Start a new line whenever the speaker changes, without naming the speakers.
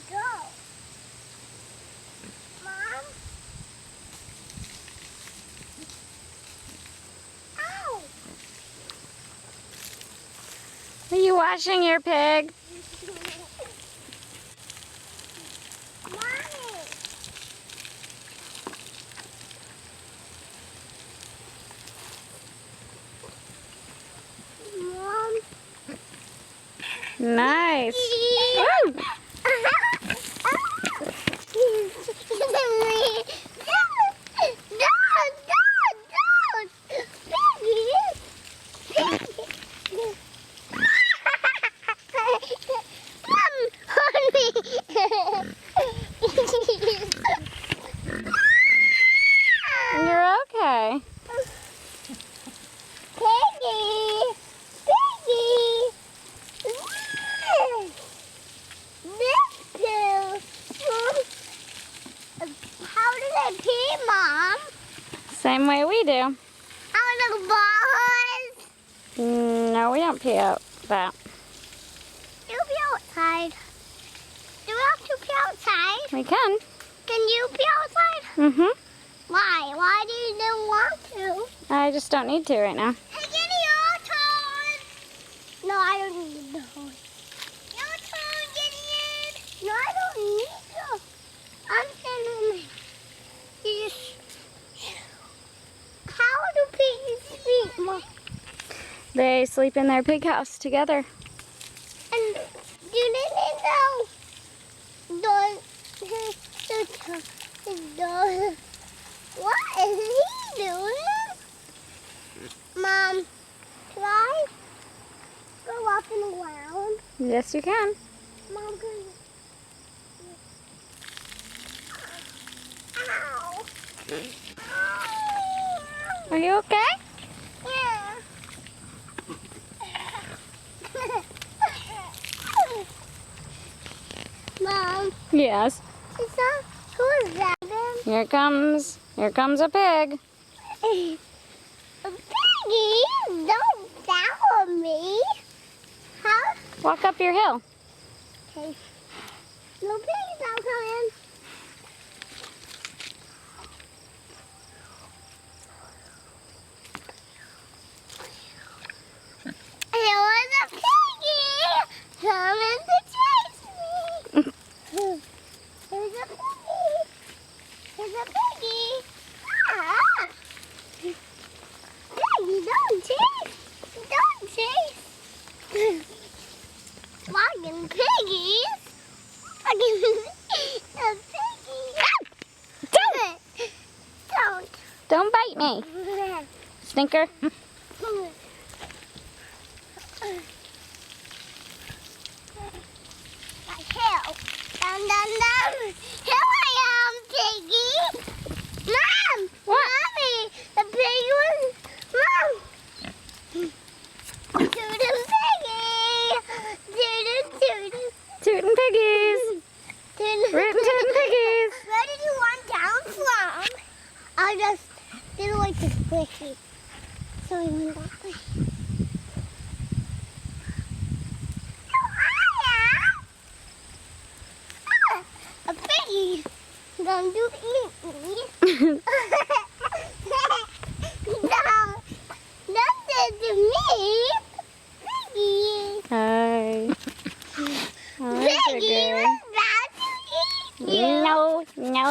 go? Mom? Ow!
Are you washing your pig?
Mommy! Mom?
Nice. Woo! You're okay.
Piggy! Piggy! How do they pee, Mom?
Same way we do.
Out of the balls?
No, we don't pee out that.
Do you pee outside? Do we have to pee outside?
We can.
Can you pee outside?
Mm-hmm.
Why? Why do you not want to?
I just don't need to right now.
Hey, get your turn! No, I don't need the hose. Your turn, Gideon! No, I don't need to. I'm standing. How do pigs sleep, Mom?
They sleep in their pig house together.
And do they need the what is he doing? Mom, can I go up and around?
Yes, you can.
Mom, can Ow.
Are you okay?
Yeah. Mom,
Yes.
is that, who is that then?
Here comes a pig.
Piggy, don't follow me. How?
Walk up your hill.
Okay. No piggies are coming. There was a piggy coming to chase me. There's a piggy. There's a piggy. Ah! Piggy, don't chase. Don't chase. Walking piggies. Walking a piggy. Don't.
Don't bite me, stinker.
Hill. Dum, dum, dum. Here I am, piggy. Mom!
What?
Mommy! The pig was... Mom! Tootin' piggy! Tootin', tootin'.
Tootin' piggies.
Tootin'.
Rootin' tootin' piggies.
Where did you run down from? I just didn't like the squishy. So I went that way. A piggy gonna do eat me. Don't to me. Piggy.
Hi. Hi,
Piggy
Piggy.
was about to eat you.
No, no.